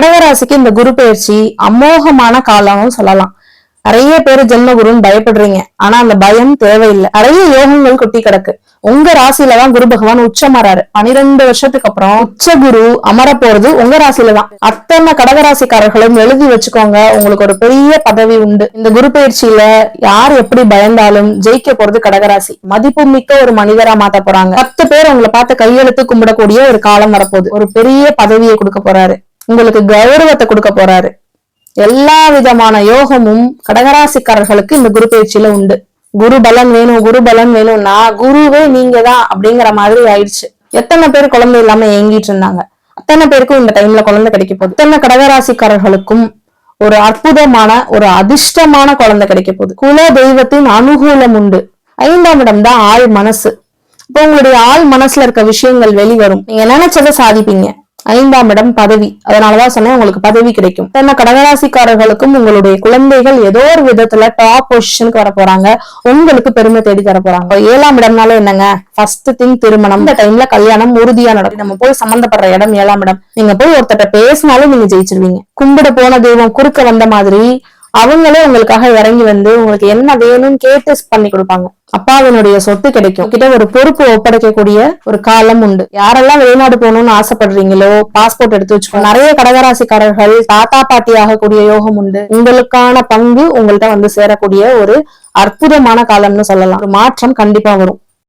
கடகராசிக்கு இந்த குரு பயிற்சி அமோகமான காலம்னு சொல்லலாம். நிறைய பேர் ஜென்மகுருன்னு பயப்படுறீங்க. ஆனா அந்த பயம் தேவையில்லை. நிறைய யோகங்கள் கொட்டி கிடக்கு. உங்க ராசியிலதான் குரு பகவான் உச்சமராரு. 12 வருஷத்துக்கு அப்புறம் உச்ச குரு அமர போறது உங்க ராசியில தான். அத்தனை கடகராசிக்காரர்களும் எழுதி வச்சுக்கோங்க, உங்களுக்கு ஒரு பெரிய பதவி உண்டு. இந்த குரு பயிற்சியில யார் எப்படி பயந்தாலும் ஜெயிக்க போறது கடகராசி. மதிப்பு மிக்க ஒரு மனிதரா மாத்த போறாங்க. 10 பேர் உங்களை பார்த்து கையெழுத்து கும்பிடக்கூடிய ஒரு காலம் வரப்போகுது. ஒரு பெரிய பதவியை கொடுக்க போறாரு. உங்களுக்கு கௌரவத்தை கொடுக்க போறாரு. எல்லா விதமான யோகமும் கடகராசிக்காரர்களுக்கு இந்த குரு பயிற்சியில உண்டு. குரு பலன் வேணும், குரு பலன் வேணும்னா குருவே நீங்க தான் அப்படிங்கிற மாதிரி ஆயிடுச்சு. எத்தனை பேர் குழந்தை இல்லாம ஏங்கிட்டு இருந்தாங்க, அத்தனை பேருக்கும் இந்த டைம்ல குழந்தை கிடைக்க போகுது. எத்தனை கடகராசிக்காரர்களுக்கும் ஒரு அற்புதமான ஒரு அதிர்ஷ்டமான குழந்தை கிடைக்க போகுது. குல தெய்வத்தின் அனுகூலம் உண்டு. 5ஆம் இடம் தான் ஆள் மனசு. இப்போ உங்களுடைய ஆள் மனசுல இருக்க விஷயங்கள் வெளிவரும். நீங்க நினைச்சதை சாதிப்பீங்க. 5ஆம் இடம் பதவி. அதனாலதான் சொன்னேன், உங்களுக்கு பதவி கிடைக்கும். தென்ன கடகராசிக்காரர்களுக்கும் உங்களுடைய குழந்தைகள் ஏதோ ஒரு விதத்துல டாப் பொசிஷனுக்கு வர போறாங்க. உங்களுக்கு பெருமை தேடி தர போறாங்க. 7ஆம் இடம்னால என்னங்க, ஃபர்ஸ்ட் திங் திருமணம். இந்த டைம்ல கல்யாணம் உறுதியா நடக்கும். நம்ம போய் சம்பந்தப்படுற இடம் 7ஆம் இடம். நீங்க போய் ஒருத்தட்ட பேசினாலும் நீங்க ஜெயிச்சிருவீங்க. கும்பிட போன தெய்வம் குறுக்க வந்த மாதிரி அவங்களே உங்களுக்காக இறங்கி வந்து உங்களுக்கு என்ன வேணும்னு கேட்டு பண்ணி கொடுப்பாங்க. அப்பாவினுடைய சொத்து கிடைக்கும். கிட்ட ஒரு பொறுப்பு ஒப்படைக்கக்கூடிய ஒரு காலம் உண்டு. யாரெல்லாம் வெளிநாடு போகணும்னு ஆசைப்படுறீங்களோ பாஸ்போர்ட் எடுத்து வச்சுக்கோ. நிறைய கடகராசிக்காரர்கள் தாத்தா பாட்டி ஆகக்கூடிய யோகம் உண்டு. உங்களுக்கான பங்கு உங்கள்கிட்ட வந்து சேரக்கூடிய ஒரு அற்புதமான காலம்னு சொல்லலாம். ஒரு மாற்றம் கண்டிப்பா வரும்.